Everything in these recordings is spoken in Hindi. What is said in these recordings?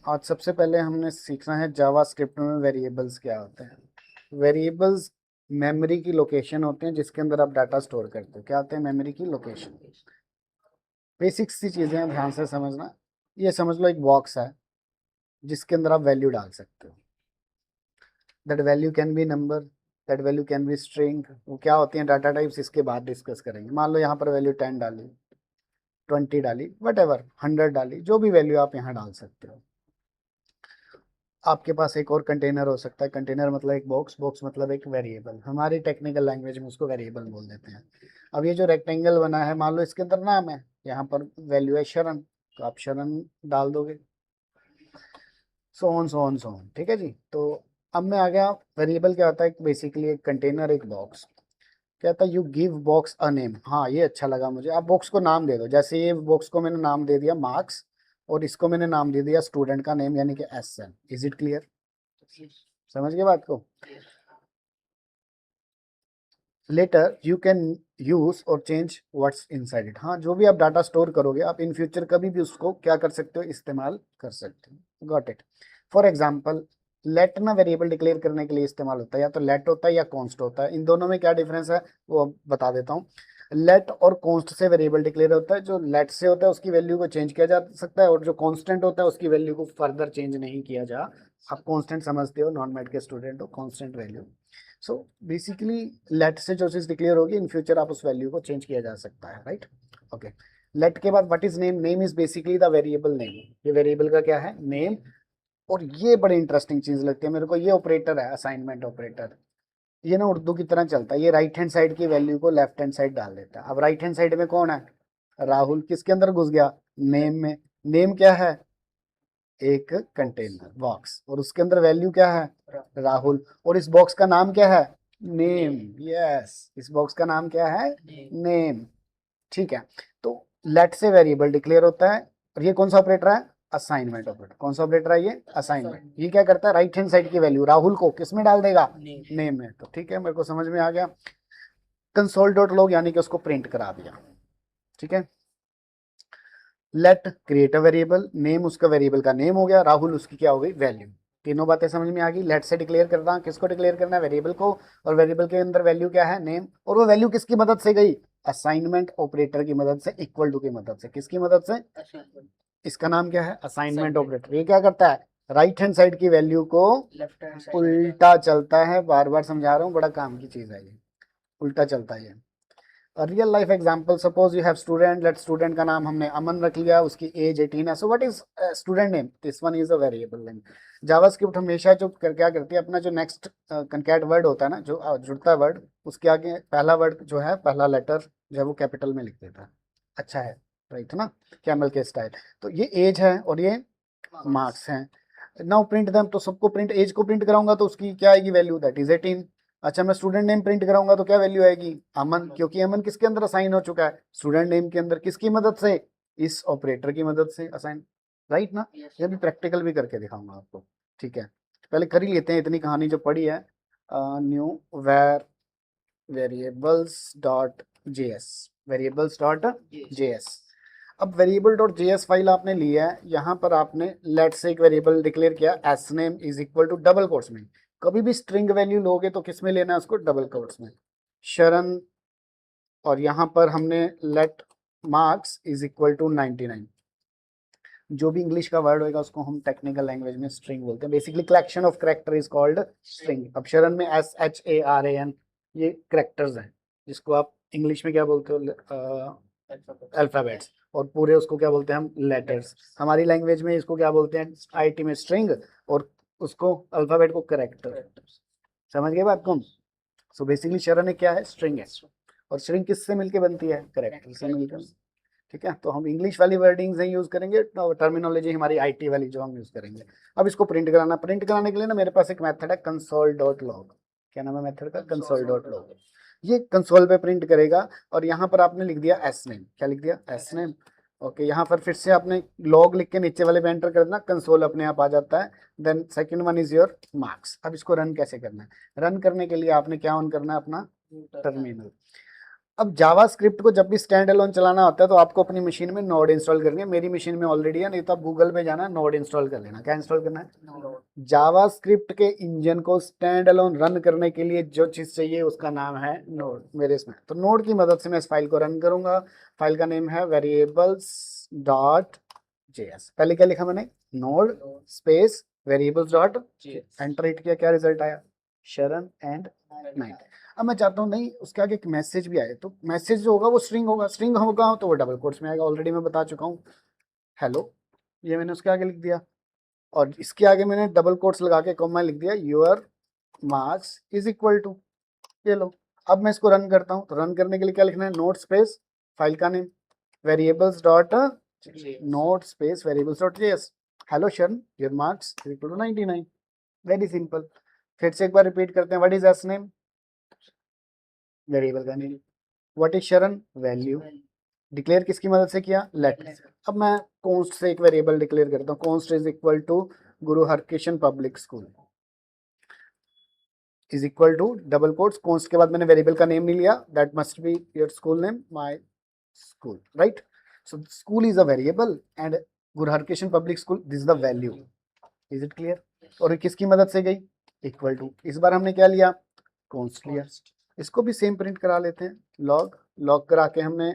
आज सबसे पहले हमने सीखना है जावास्क्रिप्ट में वेरिएबल्स क्या होते हैं। वेरिएबल्स मेमोरी की लोकेशन होते हैं जिसके अंदर आप डाटा स्टोर करते हो। क्या होते हैं? मेमोरी की लोकेशन। बेसिक सी चीजें हैं, ध्यान से समझना। ये समझ लो एक बॉक्स है जिसके अंदर आप वैल्यू डाल सकते हो। That value can be number, that value can be string. वो क्या होती हैं डाटा टाइप्स, इसके बाद डिस्कस करेंगे। मान लो यहाँ पर वैल्यू 10 डाली, 20 डाली, वट एवर 100 डाली, जो भी वैल्यू आप यहाँ डाल सकते हो। आपके पास एक और कंटेनर हो सकता है। कंटेनर मतलब एक बॉक्स, बॉक्स मतलब एक वेरिएबल। हमारी टेक्निकल लैंग्वेज में उसको वेरिएबल बोल देते हैं। अब ये जो रेक्टेंगल बना है, मान लो इसके अंदर नाम है, यहाँ पर वैल्यू है शरण, तो आप शरण डाल दोगे। So on so on so on. ठीक है जी। तो अब मैं आ गया, वेरिएबल क्या होता है? बेसिकली एक कंटेनर, एक बॉक्स। क्या था? You give box a name. हाँ, ये अच्छा लगा मुझे। आप बॉक्स को नाम दे दो। जैसे ये बॉक्स को मैंने नाम दे दिया मार्क्स, और इसको मैंने नाम दे दिया स्टूडेंट का नेम, यानी कि SN। Is it clear? समझ गए बात को? लेटर यू कैन यूज और चेंज व्हाट्स इनसाइड इट। हाँ, जो भी आप डाटा स्टोर करोगे आप इन फ्यूचर कभी भी उसको क्या कर सकते हो? इस्तेमाल कर सकते हो। Got it? For example, let ना वेरिएबल डिक्लेयर करने के लिए इस्तेमाल होता है। या तो लेट होता है या कॉन्स्ट होता है। इन दोनों में क्या डिफरेंस है वो अब बता देता हूँ। लेट और कॉन्स्ट से वेरिएबल डिक्लेयर होता है। जो लेट से होता है उसकी वैल्यू को चेंज किया जा सकता है, और जो कॉन्स्टेंट होता है उसकी वैल्यू को फर्दर चेंज नहीं किया जा। आप कॉन्स्टेंट समझते हो, नॉन मैथ के स्टूडेंट हो, constant value. So basically let से जो चीज डिक्लेयर होगी इन फ्यूचर आप उस वैल्यू को चेंज किया जा सकता है। राइट? ओके। लेट के बाद what is name? Name is basically the variable name. ये वेरिएबल का क्या है? नेम। और ये बड़ी इंटरेस्टिंग चीज लगती है मेरे को, ये ऑपरेटर है, असाइनमेंट ऑपरेटर। ये ना उर्दू की तरह चलता है। ये राइट हैंड साइड की वैल्यू को लेफ्ट हैंड साइड डाल देता है। अब राइट हैंड साइड में कौन है? राहुल। किसके अंदर घुस गया? नेम में। नेम क्या है? एक कंटेनर बॉक्स, और उसके अंदर वैल्यू क्या है? राहुल। और इस बॉक्स का नाम क्या है? नेम। यस, इस बॉक्स का नाम क्या है? नेम। ठीक है। तो लेट से वेरिएबल डिक्लेयर होता है। और ये कौन सा ऑपरेटर है? Assignment operator. कौन सा ऑपरेटर है ये? असाइनमेंट। ये क्या करता है? राइट हैंड साइड की वैल्यू राहुल को किस में डाल देगा? नेम में। तो ठीक है, मेरे को समझ में आ गया। कंसोल डॉट लॉग यानी कि उसको प्रिंट करा दिया। ठीक है। Let create a variable. Name उसका वेरिएबल का नेम हो गया, राहुल उसकी क्या हो गई? वैल्यू। तीनों बातें समझ में आ गई। लेट से डिक्लेयर करना, किसको डिक्लेयर करना है? वेरिएबल को। और वेरिएबल के अंदर वैल्यू क्या है? नेम। और वो वैल्यू किसकी मदद से गई? असाइनमेंट ऑपरेटर की मदद से, इक्वल टू की मदद से। किसकी मदद से? इसका नाम क्या है? Assignment operator. ये क्या करता है? राइट हैंड साइड की वैल्यू को उल्टा चलता है। बार बार समझा रहा हूँ, बड़ा काम की चीज है ये। उल्टा चलता है ये। Real life example, suppose you have student. Let student का नाम हमने अमन रख लिया, उसकी एज 18 है। So what is student name? This one is a variable name. JavaScript हमेशा जो क्या करती है, अपना जो नेक्स्ट कंकैट वर्ड होता है ना, जो जुड़ता है वर्ड, उसके आगे पहला वर्ड जो है, पहला लेटर जो है वो कैपिटल में लिख देता है। अच्छा है, राइट ना? कैमल के स्टाइल। तो ये एज है और ये मार्क्स हैं। Now print them. तो सबको प्रिंट, एज को प्रिंट कराऊंगा तो उसकी क्या आएगी वैल्यू? That is 18। अच्छा, मैं स्टूडेंट नेम प्रिंट कराऊंगा तो क्या वैल्यू आएगी? अमन। क्योंकि अमन किसके अंदर असाइन हो चुका है? स्टूडेंट नेम के अंदर। किसकी मदद से? इस ऑपरेटर की मदद से असाइन। राइट ना? ये भी प्रैक्टिकल भी करके दिखाऊंगा आपको। ठीक है, पहले कर ही लेते हैं, इतनी कहानी जो पढ़ी है। New var variables dot JS, variables dot JS. अब वेरिएबल डॉट जेएस फाइल आपने लिया है। यहाँ पर आपने लेट से एक वेरिएबल डिक्लेयर किया, s name is equal to double quotes में। कभी भी स्ट्रिंग वैल्यू लोगे तो किस में लेना है उसको? डबल कोट्स में। शरण। और यहाँ पर हमने let marks is equal to 99। जो भी इंग्लिश का वर्ड होगा उसको हम टेक्निकल लैंग्वेज में स्ट्रिंग बोलते हैं। Basically collection of character is called string. अब शरण में SHARAN, ये कैरेक्टर्स हैं, जिसको आप इंग्लिश में क्या बोलते हो? अल्फाबेट्स। और पूरे उसको क्या बोलते हैं हम? लेटर्स। हमारी लैंग्वेज में इसको क्या बोलते हैं? IT में स्ट्रिंग, और उसको अल्फाबेट को कैरेक्टर। समझ गए बात को? सो बेसिकली शरण क्या है? स्ट्रिंग है। और स्ट्रिंग किससे मिलके बनती है? कैरेक्टर से मिलकर। ठीक है, तो हम इंग्लिश वाली वर्डिंग से यूज करेंगे, टर्मिनोलॉजी हमारी IT वाली जो हम यूज करेंगे। अब इसको प्रिंट कराना, प्रिंट कराने के लिए ना मेरे पास एक मेथड है, कंसोल डॉट लॉग। क्या नाम है मेथड का? Console dot log. ये कंसोल पे प्रिंट करेगा। और यहाँ पर आपने लिख दिया एस नेम। क्या लिख दिया? S name. ओके, यहाँ पर फिर से आपने लॉग लिख के नीचे वाले पे एंटर कर देना, कंसोल अपने आप आ जाता है। Then second one is your marks. अब इसको रन कैसे करना है? रन करने के लिए आपने क्या ऑन करना है? अपना टर्मिनल। अब जावास्क्रिप्ट को जब भी स्टैंड अलोन चलाना होता है तो आपको अपनी मशीन में नोड इंस्टॉल करनी है। मेरी मशीन में ऑलरेडी है, नहीं तो आप गूगल में जाना, नोड इंस्टॉल कर लेना। क्या इंस्टॉल करना है? जावास्क्रिप्ट के इंजन को स्टैंड अलोन रन करने के लिए जो चीज चाहिए उसका नाम है नोड। मेरे इसमें तो नोड की मदद से मैं इस फाइल को रन करूंगा। फाइल का नेम है वेरिएबल्स डॉट जेएस। पहले क्या लिखा मैंने? Node space variables dot enter hit किया, क्या रिजल्ट आया? शरण एंड 9। अब मैं चाहता हूँ नहीं उसके आगे एक मैसेज भी आए, तो मैसेज जो होगा वो स्ट्रिंग होगा। स्ट्रिंग होगा तो वो डबल कोट्स में आएगा। ऑलरेडी मैं बता चुका हूँ हेलो, ये मैंने उसके आगे लिख दिया, और इसके आगे मैंने डबल कोट्स लगा के कॉमा लिख दिया your marks is equal to. ये लो, अब मैं इसको रन करता हूँ। तो रन करने के लिए क्या लिखना है? नोट स्पेस फाइल का name variables dot node space variables dot JS. Hello Sharan, your marks is equal to 99। Very simple. फिर से एक बार रिपीट करते हैं। What is S name? Variable का name. What is Sharan? Value. Declare किसकी मदद से किया? लेट। अब मैं कॉन्स्ट से एक वेरिएबल डिक्लेयर करता हूँ। Const is equal to Guru Harkishan public school is equal to double quotes. Const के बाद मैंने वेरिएबल का नेम नहीं लिया, that must be your school name, my school, right? So school is a variable and Guru Harkishan public school this is the value. Is it clear? और ये किसकी मदद से गई? Equal to. इस बार हमने क्या लिया? कॉन्स्ट लिया। इसको भी सेम प्रिंट करा लेते हैं। लॉग लॉग करा के हमने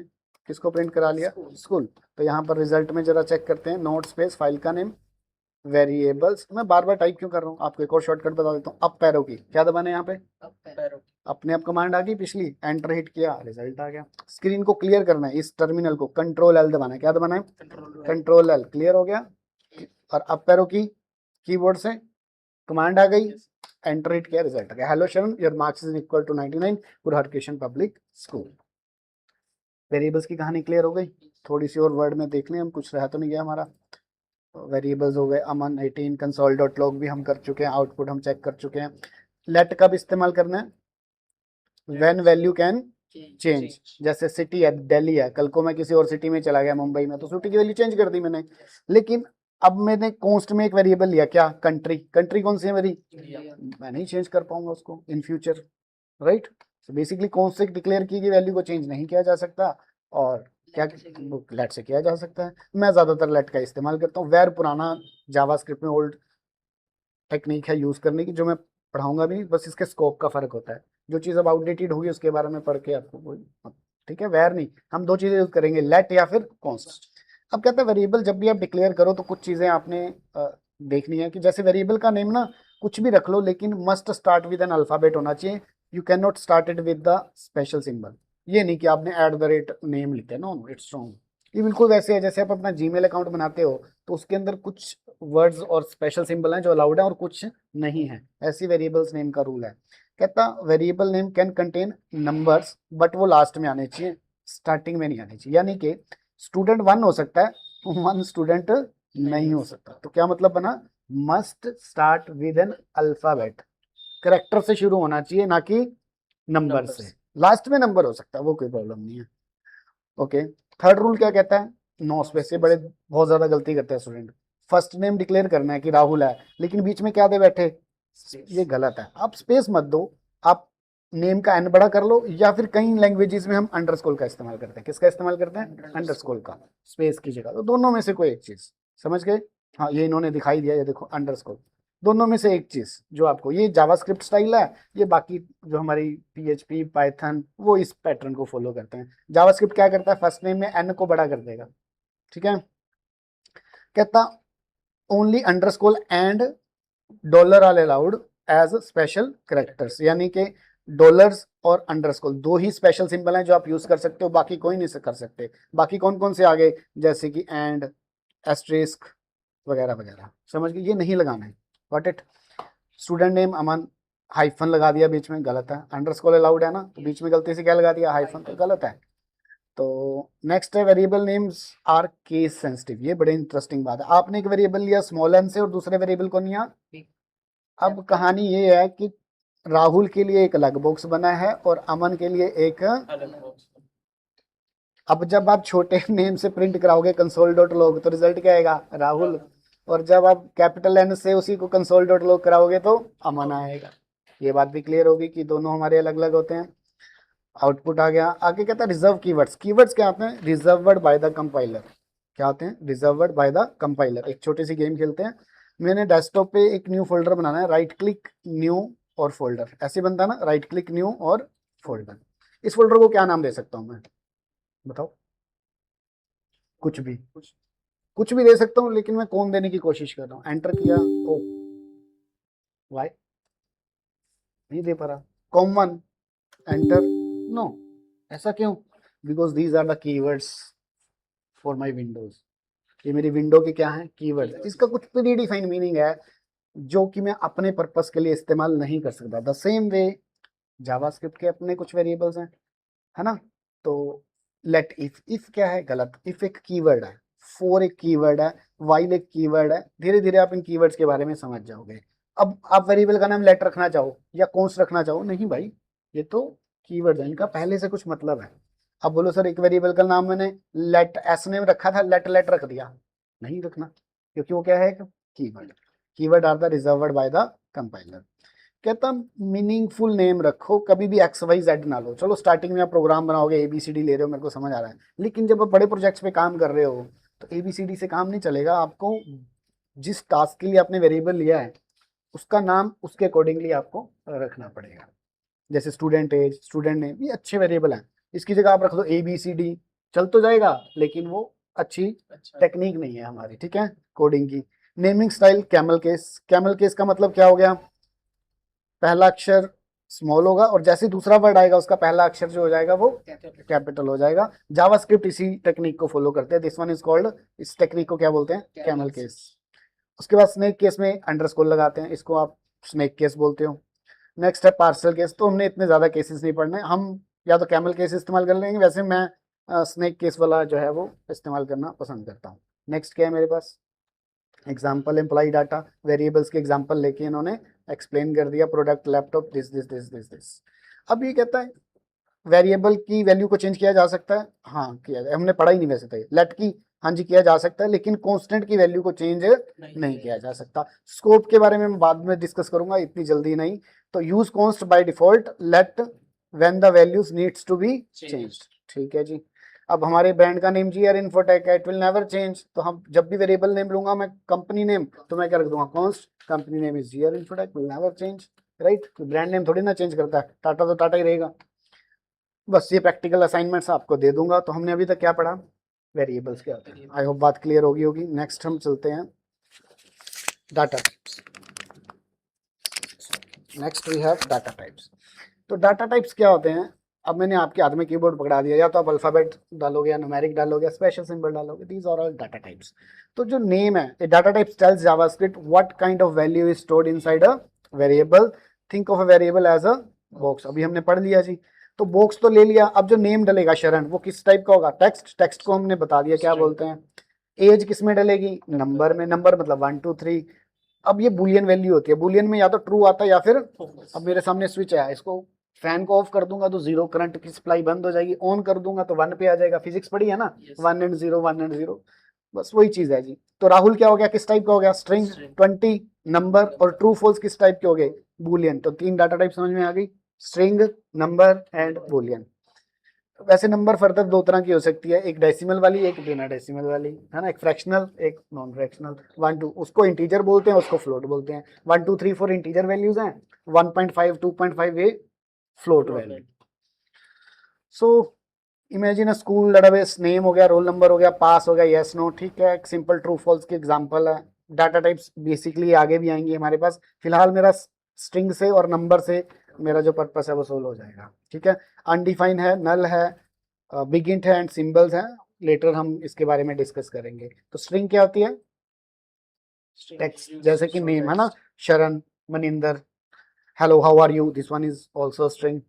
किसको प्रिंट करा लिया? स्कूल। तो यहाँ पर रिजल्ट में जरा चेक करते हैं। नोट स्पेस फाइल का नेम वेरिएबल्स। मैं बार बार टाइप क्यों कर रहा हूँ? आपको एक और शॉर्टकट बता देता हूँ। अप पैरो की क्या दबाना है यहाँ पे? अपने आप कमांड आ गई पिछली, एंटर हिट किया, रिजल्ट आ गया। स्क्रीन को क्लियर करना है, इस टर्मिनल को कंट्रोल एल दबाना है। क्या दबाना है? Control L. क्लियर हो गया। और अप पैरो की कीबोर्ड से कमांड आ गई, एंटर हिट किया, रिजल्ट आ गया। Hello Sharan, your marks is equal to 99 Guru Harkishan public school. Variables की कहानी क्लियर हो गई। थोड़ी सी और वर्ड में देख लें हम, कुछ रह तो नहीं गया हमारा। वेरिएबल्स हो गए अमन 18, कंसोल डॉट लॉग भी हम कर चुके हैं, आउटपुट हम चेक कर चुके हैं। लेट कब इस्तेमाल करना है? When value can change. जैसे सिटी है, दिल्ली है, कल को मैं किसी और सिटी में चला गया, मुंबई में, तो सिटी की वैल्यू चेंज कर दी मैंने। लेकिन अब मैंने कॉन्स्ट में एक वेरिएबल लिया, क्या? कंट्री। कंट्री कौन सी है मेरी? मैं नहीं चेंज कर पाऊंगा उसको in future, right? So basically कौन से डिक्लेयर की गई वैल्यू को चेंज नहीं किया जा सकता, और क्या लेट से किया जा सकता है। मैं ज्यादातर लेट का इस्तेमाल करता हूँ। वेर पुराना जावास्क्रिप्ट में ओल्ड टेक्निक है यूज करने की, जो मैं पढ़ाऊंगा भी नहीं, बस इसके स्कोप का फर्क होता है। जो चीज अब आउटडेटेड होगी उसके बारे में पढ़ के आपको कोई, ठीक है? वेर नहीं, हम दो चीजें यूज करेंगे, लेट या फिर कॉन्स्ट। अब कहता है वेरिएबल जब भी आप डिक्लेयर करो तो कुछ चीजें आपने देखनी है, कि जैसे वेरिएबल का नेम ना कुछ भी रख लो, लेकिन must start with an alphabet होना चाहिए। You can not start it with the special symbol. ये नहीं कि आपने एट द रेट नेम लिखा है, नो, इट्स रॉन्ग। ये बिल्कुल वैसे है जैसे आप अपना जीमेल अकाउंट बनाते हो तो उसके अंदर कुछ वर्ड्स और स्पेशल सिंबल हैं जो अलाउड है और कुछ नहीं है। ऐसी वेरिएबल्स नेम का रूल है। कहता variable name can contain numbers, but वो लास्ट में आने चाहिए, स्टार्टिंग में नहीं आने चाहिए। यानी कि स्टूडेंट 1 हो सकता है, 1 स्टूडेंट नहीं हो सकता। तो क्या मतलब बना? Must start with an alphabet. Character से शुरू होना चाहिए, ना कि नंबर से। लास्ट में नंबर हो सकता है, वो कोई प्रॉब्लम नहीं है। ओके। थर्ड रूल क्या कहता है? No space. ये बड़े बहुत ज्यादा गलती करते हैं स्टूडेंट। फर्स्ट नेम डिक्लेयर करना है कि राहुल है, लेकिन बीच में क्या दे बैठे? ये गलत है। आप स्पेस मत दो, आप नेम का एन बड़ा कर लो, या फिर कई लैंग्वेजेस में हम अंडरस्कोर का इस्तेमाल करते हैं। किसका इस्तेमाल करते हैं? अंडरस्कोर का, स्पेस की जगह। तो दोनों में से कोई एक चीज, समझ गए? हाँ, ये इन्होंने दिखाई दिया, ये देखो अंडरस्कोर। दोनों में से एक चीज जो आपको, ये जावास्क्रिप्ट स्टाइल है, ये बाकी जो हमारी पीएचपी पाइथन वो इस पैटर्न को फॉलो करते हैं। जावास्क्रिप्ट क्या करता है? फर्स्ट नेम में एन को बड़ा कर देगा, ठीक है? कहता only underscore and dollar are allowed as special characters. यानी कि डॉलर्स और अंडरस्कोर दो ही स्पेशल सिंबल हैं जो आप यूज कर सकते हो, बाकी कोई नहीं कर सकते। बाकी कौन कौन से आ गए? जैसे कि एंड, एस्ट्रिस्क वगैरह वगैरह, समझ गए? ये नहीं लगाना है। Got it? Student name Aman, hyphen लगा दिया बीच में, गलत है। अंडरस्कोर अलाउड है ना, तो बीच में गलती से क्या लगा दिया? हाइफन, तो गलत है। तो नेक्स्ट है variable names are case sensitive. ये बड़े इंटरेस्टिंग बात है। आपने एक वेरिएबल लिया स्मॉल एन से और दूसरे वेरिएबल को लिया। अब कहानी ये है कि राहुल के लिए एक अलग बॉक्स बना है और अमन के लिए एक। अब जब आप छोटे नेम से प्रिंट कराओगे कंसोल डॉट लॉग तो रिजल्ट क्या आएगा? राहुल। और जब आप कैपिटल एन से उसी को कंसोल डॉट लॉग कराओगे तो अमन आएगा। ये बात भी क्लियर होगी कि दोनों हमारे अलग अलग होते हैं। आउटपुट आ गया। आगे कहता है रिजर्व कीवर्ड्स। कीवर्ड्स क्या आते हैं? Reserved by the compiler. क्या आते हैं? Reserved by the compiler. एक छोटी सी गेम खेलते हैं। मैंने डेस्कटॉप पे एक न्यू फोल्डर बनाना है, राइट क्लिक न्यू और फोल्डर, ऐसे बनता है ना, राइट क्लिक न्यू और फोल्डर। इस फोल्डर को क्या नाम दे सकता हूं मैं? बताओ। कुछ भी, कुछ भी दे सकता हूं, लेकिन मैं कौन देने की कोशिश कर रहा हूं। एंटर किया, ओ वाई नहीं दे पा रहा। Common, enter, no. ऐसा क्यों? Because these are the keywords for my Windows. ये मेरी विंडो के क्या है? कीवर्ड। इसका कुछ प्री डिफाइंड मीनिंग है जो कि मैं अपने पर्पस के लिए इस्तेमाल नहीं कर सकता। द सेम वे जावास्क्रिप्ट के अपने कुछ वेरिएबल्स हैं, है ना। तो लेट इफ क्या है? गलत। इफ एक कीवर्ड है, फॉर एक कीवर्ड है, वाइल एक कीवर्ड है। धीरे धीरे आप इन कीवर्ड्स के बारे में समझ जाओगे। अब आप वेरिएबल का नाम लेट रखना चाहो या कॉन्स्ट रखना चाहो, नहीं भाई, ये तो कीवर्ड है, इनका पहले से कुछ मतलब है। अब बोलो सर एक वेरिएबल का नाम मैंने लेट एस नेम रखा था, लेट लेट रख दिया, नहीं रखना, क्योंकि वो क्या है? Keyword. Keyword are the reserved by the compiler. कहता मीनिंगफुल नेम रखो, कभी भी एक्स वाई जेड ना लो। चलो स्टार्टिंग में आप प्रोग्राम बनाओगे, एबीसीडी ले रहे हो, मेरे को समझ आ रहा है, लेकिन जब आप बड़े प्रोजेक्ट्स पे काम कर रहे हो तो एबीसीडी से काम नहीं चलेगा। आपको जिस टास्क के लिए आपने वेरिएबल लिया है उसका नाम उसके अकॉर्डिंगली आपको रखना पड़ेगा। जैसे स्टूडेंट एज, स्टूडेंट नेम, ये अच्छे वेरिएबल हैं। इसकी जगह आप रख दो ABCD, चल तो जाएगा, लेकिन वो अच्छी टेक्निक नहीं है हमारी, ठीक है, कोडिंग की। Naming style camel case. Camel case का मतलब क्या हो गया? पहला अक्षर स्मॉल होगा और जैसे दूसरा वर्ड आएगा उसका पहला अक्षर जो हो जाएगा वो कैपिटल हो जाएगा। जावास्क्रिप्ट इसी टेक्निक को फॉलो करते हैं। दिस वन इज कॉल्ड, इस टेक्निक को क्या बोलते हैं? Camel case. उसके बाद स्नेक केस में अंडरस्कोर लगाते हैं, इसको आप स्नेक केस बोलते हो। नेक्स्ट है पार्सल केस। तो हमने इतने ज्यादा केसेस नहीं पढ़ने, हम या तो कैमल केस इस्तेमाल कर लेंगे, वैसे मैं स्नेक केस वाला जो है वो इस्तेमाल करना पसंद करता हूँ। नेक्स्ट क्या है मेरे पास? Example employ data. वेरिएबल्स के एग्जाम्पल लेके इन्होंने एक्सप्लेन कर दिया, product, laptop, this this this this this. अब ये कहता है वेरिएबल की वैल्यू को चेंज किया जा सकता है। हाँ किया जाए, हमने पढ़ा ही नहीं वैसे तो। लेट की, हाँ जी किया जा सकता है, लेकिन कांस्टेंट की वैल्यू को चेंज नहीं किया जा सकता। स्कोप के बारे में मैं बाद में डिस्कस करूंगा, इतनी जल्दी नहीं। तो use const by default, let when the values needs to be changed. ठीक है जी। अब हमारे ब्रांड का नेम GR इन्फोटेक है, इट विल नेवर चेंज। तो हम जब भी वेरिएबल नेम लूंगा मैं, कंपनी नेम, तो मैं क्या रख दूंगा? Const company name is GR infotech, will never change, right. Brand name थोड़ी ना चेंज करता है, टाटा तो टाटा ही रहेगा। बस ये प्रैक्टिकल असाइनमेंट्स आपको दे दूंगा। तो हमने अभी तक क्या पढ़ा? वेरिएबल्स क्या होते हैं। आई होप बात क्लियर होगी। नेक्स्ट हम चलते हैं data types. Next we have data types. तो डाटा टाइप्स क्या होते हैं? अब मैंने आपके हाथ में कीबोर्ड पकड़ा दिया, या तो आप अल्फाबेट डालोगे या न्यूमेरिक डालोगे या स्पेशल सिंबल डालोगे, these are all data types. तो जो नेम है, a data types tells JavaScript what kind of value is stored inside a variable. Think of a variable as a box. अभी हमने पढ़ लिया जी। तो बॉक्स तो ले लिया, अब जो नेम डलेगा शरण, वो किस टाइप का होगा? टेक्स्ट। टेक्स्ट को हमने बता दिया क्या बोलते हैं। एज किस में डलेगी? नंबर में। नंबर मतलब 1 2 3। अब ये बुलियन वैल्यू होती है, बुलियन में या तो ट्रू आता है या फिर, अब मेरे सामने स्विच है, इसको फैन को ऑफ कर दूंगा तो 0 करंट की सप्लाई बंद हो जाएगी, ऑन कर दूंगा तो 1 पे आ जाएगा। फिजिक्स पढ़ी है ना, 1 एंड 0 1 एंड 0, बस वही चीज है जी। तो राहुल क्या हो गया? किस टाइप का हो गया? स्ट्रिंग। 20 नंबर। और ट्रू फॉल्स किस टाइप के हो गए? बुलियन। तो 3 डाटा टाइप समझ में आ गई, स्ट्रिंग, नंबर एंड बुलियन। वैसे नंबर फर्दर दो तरह की हो सकती है, एक डेसिमल वाली, एक बिना डेसिमल वाली, है ना। एक फ्रैक्शनल, एक नॉन फ्रैक्शनल। 1 2 उसको इंटीजर बोलते हैं, उसको फ्लोट बोलते हैं। 1 2 3 4 इंटीजर वैल्यूज हैं, 1.5 2.5 ये float value. So imagine a school database, name हो गया, रोल नंबर हो गया, पास हो गया, यस नो, ठीक है। एक सिंपल ट्रू फॉल्स की एग्जांपल है। डाटा टाइप्स बेसिकली आगे भी आएंगी हमारे पास, फिलहाल मेरा स्ट्रिंग से और नंबर से मेरा जो पर्पस है वो सोल्व हो जाएगा, ठीक है। अनडिफाइन है, नल है, बिग इंट है एंड सिंबल्स हैं। लेटर हम इसके बारे में डिस्कस करेंगे। तो स्ट्रिंग क्या होती है? टेक्स्ट, जैसे कि नेम है ना, Sharan, Maninder, hello how are you, this one is also string,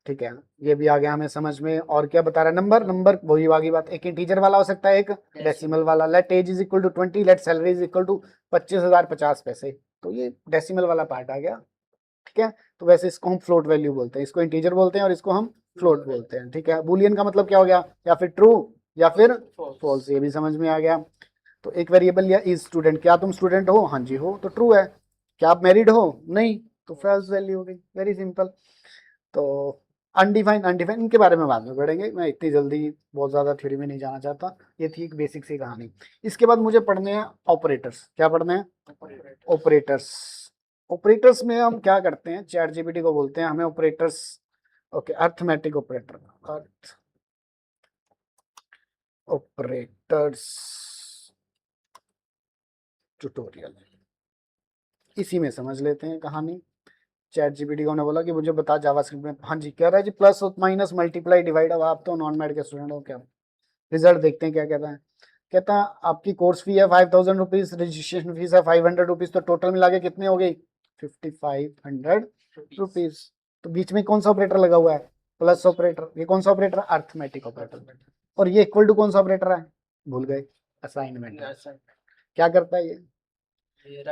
ठीक है। ये भी आ गया हमें समझ में। और क्या बता रहा है? नंबर। नंबर वही आगे बात, एक इंटीजर वाला हो सकता है, एक डेसिमल वाला। Let age is equal to 20, let salary is equal to 25,050 पैसे। तो ये डेसिमल वाला पार्ट आ गया, ठीक है। तो वैसे इसको हम फ्लोट वैल्यू बोलते हैं, इसको इंटीजर बोलते हैं और इसको हम फ्लोट बोलते हैं, ठीक है। बुलियन का मतलब क्या हो गया? या फिर ट्रू या फिर फॉल्स, ये भी समझ में आ गया। तो एक वेरिएबल लिया, इज स्टूडेंट, क्या तुम स्टूडेंट हो? हाँ जी हो, तो ट्रू है। क्या आप मैरिड हो? नहीं, तो फॉल्स वैल्यू हो गई, वेरी सिंपल। तो अनडिफाइंड अनडिफाइंड इनके बारे में बाद में पढ़ेंगे, मैं इतनी जल्दी बहुत ज़्यादा थ्योरी में नहीं जाना चाहता। ये थी एक बेसिक सी कहानी। इसके बाद मुझे पढ़ने हैं ऑपरेटर्स। क्या पढ़ने हैं? ऑपरेटर्स। ऑपरेटर्स में हम क्या करते हैं, चैट जीपीटी को बोलते हैं हमें ऑपरेटर्स, ओके, अर्थमेटिक ऑपरेटर, अर्थ ऑपरेटर्स ट्यूटोरियल, इसी में समझ लेते हैं कहानी। चैट जीपीटी को ने बोला कि मुझे बता जावास्क्रिप्ट में, हाँ जी कह रहा है जी प्लस माइनस मल्टीप्लाई डिवाइड। अब आप तो नॉन मैड के स्टूडेंट हो, क्या रिजल्ट देखते हैं क्या कहता है। कहता है आपकी कोर्स फी है 5000 रुपीज, रजिस्ट्रेशन फीस है 500 रुपीज, तो टोटल मिला के कितने हो गई 5500 रुपीज। तो बीच में कौन सा ऑपरेटर लगा हुआ है? Plus operator. ये कौन सा ऑपरेटर? Arithmetic operator. और ये इक्वल टू कौन सा ऑपरेटर है? भूल गए, असाइनमेंट। क्या करता है ये?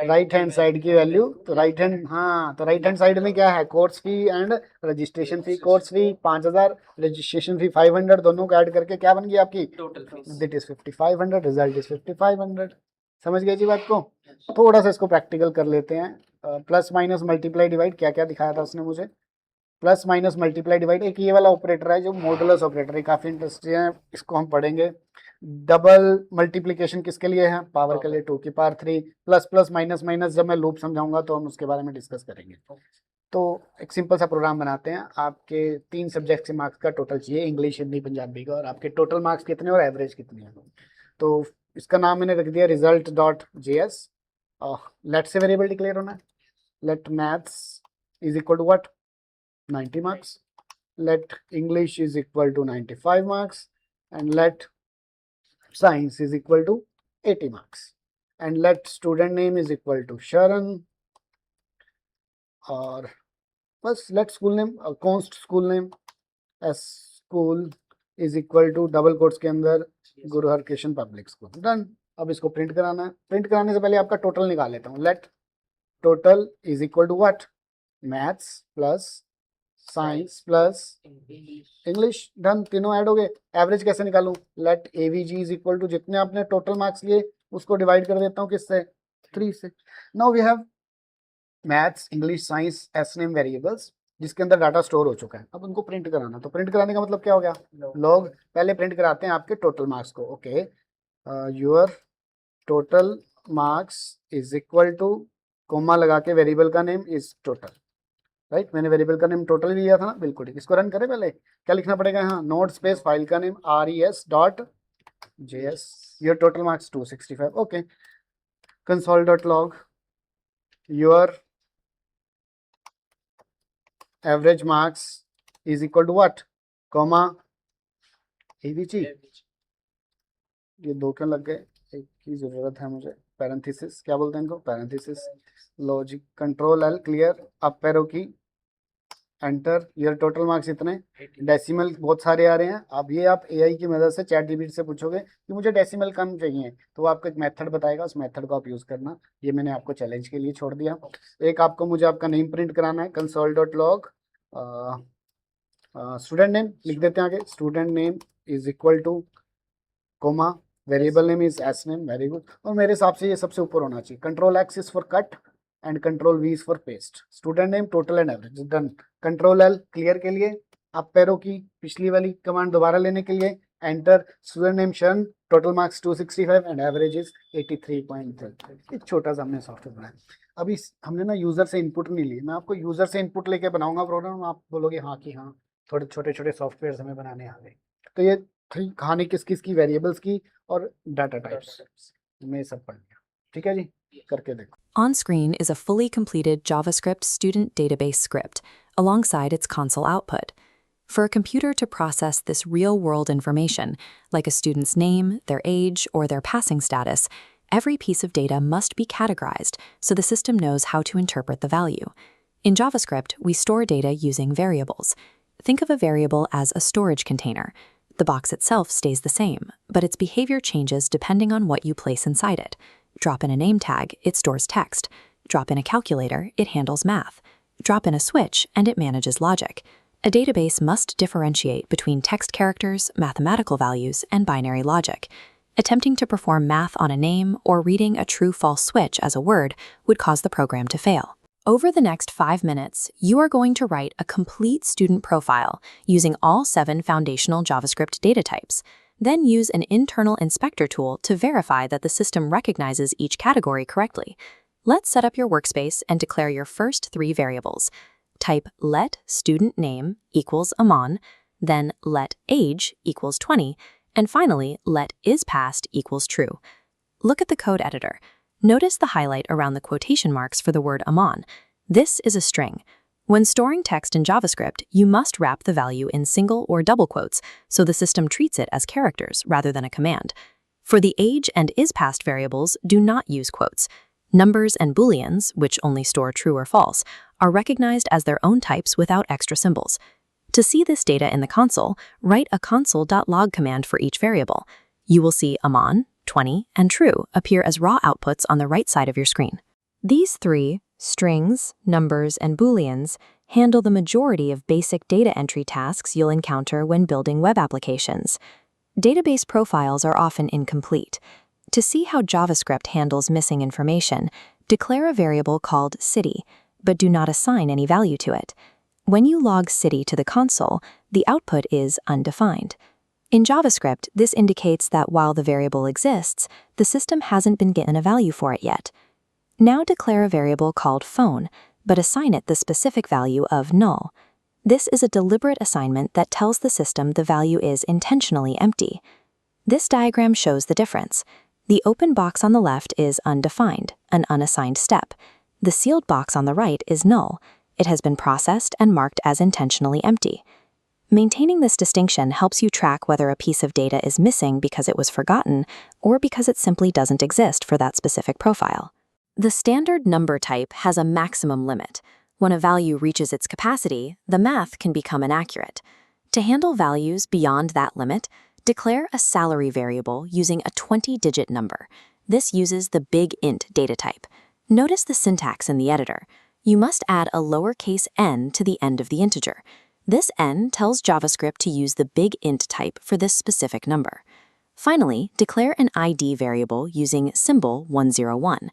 राइट हैंड साइड की वैल्यू, तो राइट हैंड, हाँ तो राइट हैंड साइड में क्या है? Course fee and registration fee. Course fee 5000, registration fee 500, दोनों को ऐड करके क्या बन गई आपकी total fees, that is 5500, result is 5500। समझ गए जी बात को? थोड़ा सा इसको प्रैक्टिकल कर लेते हैं। प्लस माइनस मल्टीप्लाई डिवाइड क्या क्या दिखाया था उसने मुझे? प्लस माइनस मल्टीप्लाई डिवाइड, एक ये वाला ऑपरेटर है जो मॉडुलस ऑपरेटर है, काफी इंटरेस्टिंग है, इसको हम पढ़ेंगे। डबल मल्टीप्लिकेशन किसके लिए है? पावर के लिए, 2 की power 3। Plus plus minus minus जब मैं लूप समझाऊंगा तो हम उसके बारे में डिस्कस करेंगे। तो एक सिंपल सा प्रोग्राम बनाते हैं। आपके 3 सब्जेक्ट से मार्क्स का टोटल चाहिए, इंग्लिश, हिंदी, पंजाबी का, और आपके टोटल मार्क्स कितने और एवरेज कितनी है। तो इसका नाम मैंने रख दिया रिजल्ट डॉट JS। लेट से वेरिएबल डिक्लेयर होना है, let maths is equal to what, 90 marks, let English is equal to 95 marks, and let science is equal to 80 marks, and let student name is equal to Sharan, और बस let school name, const school name as school is equal to double quotes के अंदर गुरु हरकृष्ण पब्लिक स्कूल। डन। अब इसको प्रिंट कराना है। प्रिंट कराने से पहले आपका टोटल निकाल लेता हूँ। Let total is equal to what, maths plus science plus English. Done, तीनों ऐड हो गए। एवरेज कैसे निकालूं? Let AVG is equal to जितने आपने टोटल मार्क्स लिए उसको डिवाइड कर देता हूं किससे, 3 से। Now we have maths, English, science, S name variables जिसके अंदर डाटा स्टोर हो चुका है। अब उनको प्रिंट कराना, तो प्रिंट कराने का मतलब क्या हो गया? लॉग। पहले प्रिंट कराते हैं आपके टोटल मार्क्स को। Okay, your total marks is equal to, comma लगा के वेरिएबल का नेम इज टोटल, राइट। मैंने वेरिएबल का नेम टोटल भी दिया था ना, बिल्कुल ठीक। इसको रन करें, पहले क्या लिखना पड़ेगा यहाँ, नोट स्पेस फाइल का name res.js, your total marks 265। Okay, console.log your average marks is equal to what, comma AVG। ये 2 क्यों लग गए, एक की जरूरत है मुझे। पैरेंथेसिस, क्या बोलते हैं इनको, parenthesis. Logic, control L clear, up arrow की, एंटर। योर टोटल मार्क्स इतने, डेसिमल बहुत सारे आ रहे हैं। अब ये आप AI की मदद से चैट जीपीटी से पूछोगे कि मुझे डेसिमल कम चाहिए, तो वो आपको एक मेथड बताएगा, उस मेथड को आप यूज करना। ये मैंने आपको चैलेंज के लिए छोड़ दिया। एक आपको मुझे आपका नेम प्रिंट कराना है, console.log स्टूडेंट नेम लिख देते हैं आगे, student name is equal to coma variable name is S name. Very good. और मेरे हिसाब से ये सबसे ऊपर होना चाहिए। Control X is for cut and control V is for paste. Student name, total and average. Done. Control L clear के लिए, अप एरो की पिछली वाली कमांड दोबारा लेने के लिए, एंटर। स्टूडेंट नेम शरण, total marks 265 and average is 83.3। एक छोटा सा हमने सॉफ्टवेयर बनाया। अभी हमने ना यूजर से इनपुट नहीं ली, मैं आपको यूजर से इनपुट लेके बनाऊंगा प्रोग्राम, आप बोलोगे हाँ कि हाँ थोड़े छोटे छोटे सॉफ्टवेयर हमें बनाने आ गए। तो ये थी कहानी किस किस की, वेरिएबल्स की और डाटा टाइप्स में सब पढ़ लिया। ठीक है जी, करके देखो। On screen is a fully completed JavaScript student database script alongside its console output. For a computer to process this real-world information, like a student's name, their age, or their passing status, every piece of data must be categorized so the system knows how to interpret the value. In JavaScript, we store data using variables. Think of a variable as a storage container. The box itself stays the same, but its behavior changes depending on what you place inside it. Drop in a name tag, it stores text. Drop in a calculator, it handles math. Drop in a switch, and it manages logic. A database must differentiate between text characters, mathematical values, and binary logic. Attempting to perform math on a name or reading a true-false switch as a word would cause the program to fail. Over the next 5 minutes, you are going to write a complete student profile using all 7 foundational JavaScript data types. Then use an internal inspector tool to verify that the system recognizes each category correctly. Let's set up your workspace and declare your first 3 variables. Type let student name equals Aman, then let age equals 20, and finally let isPassed equals true. Look at the code editor. Notice the highlight around the quotation marks for the word Aman. This is a string. When storing text in JavaScript, you must wrap the value in single or double quotes, so the system treats it as characters rather than a command. For the age and isPassed variables, do not use quotes. Numbers and booleans, which only store true or false, are recognized as their own types without extra symbols. To see this data in the console, write a console.log command for each variable. You will see Aman, 20, and true appear as raw outputs on the right side of your screen. These 3, strings, numbers, and booleans, handle the majority of basic data entry tasks you'll encounter when building web applications. Database profiles are often incomplete. To see how JavaScript handles missing information, declare a variable called city, but do not assign any value to it. When you log city to the console, the output is undefined. In JavaScript, this indicates that while the variable exists, the system hasn't been given a value for it yet. Now declare a variable called phone, but assign it the specific value of null. This is a deliberate assignment that tells the system the value is intentionally empty. This diagram shows the difference. The open box on the left is undefined, an unassigned step. The sealed box on the right is null. It has been processed and marked as intentionally empty. Maintaining this distinction helps you track whether a piece of data is missing because it was forgotten or because it simply doesn't exist for that specific profile. The standard number type has a maximum limit. When a value reaches its capacity, the math can become inaccurate. To handle values beyond that limit, declare a salary variable using a 20-digit number. This uses the big int data type. Notice the syntax in the editor. You must add a lowercase n to the end of the integer. This n tells JavaScript to use the big int type for this specific number. Finally, declare an ID variable using symbol 101.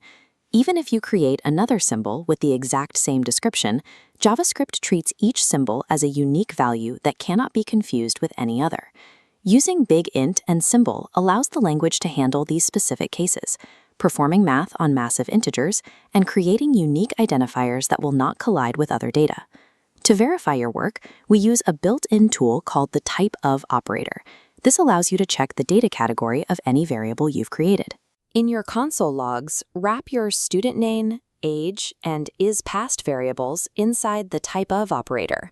Even if you create another symbol with the exact same description, JavaScript treats each symbol as a unique value that cannot be confused with any other. Using big int and symbol allows the language to handle these specific cases, performing math on massive integers and creating unique identifiers that will not collide with other data. To verify your work, we use a built-in tool called the typeOf operator. This allows you to check the data category of any variable you've created. In your console logs, wrap your student name, age, and isPassed variables inside the typeOf operator.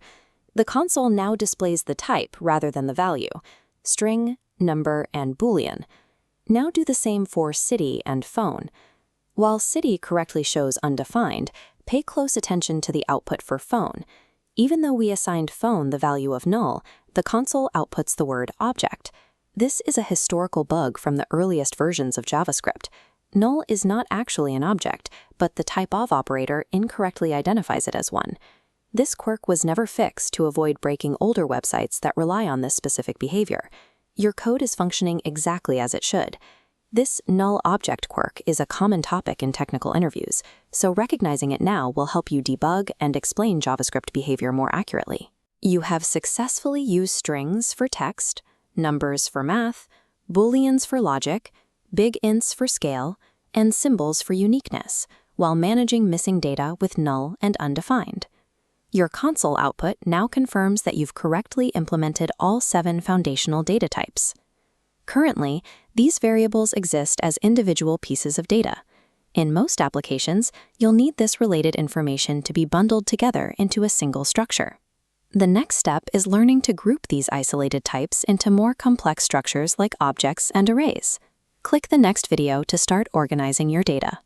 The console now displays the type rather than the value: string, number, and boolean. Now do the same for city and phone. While city correctly shows undefined, pay close attention to the output for phone. Even though we assigned phone the value of null, the console outputs the word object. This is a historical bug from the earliest versions of JavaScript. Null is not actually an object, but the typeOf operator incorrectly identifies it as one. This quirk was never fixed to avoid breaking older websites that rely on this specific behavior. Your code is functioning exactly as it should. This null object quirk is a common topic in technical interviews, so recognizing it now will help you debug and explain JavaScript behavior more accurately. You have successfully used strings for text, numbers for math, booleans for logic, big ints for scale, and symbols for uniqueness, while managing missing data with null and undefined. Your console output now confirms that you've correctly implemented all 7 foundational data types. Currently, these variables exist as individual pieces of data. In most applications, you'll need this related information to be bundled together into a single structure. The next step is learning to group these isolated types into more complex structures like objects and arrays. Click the next video to start organizing your data.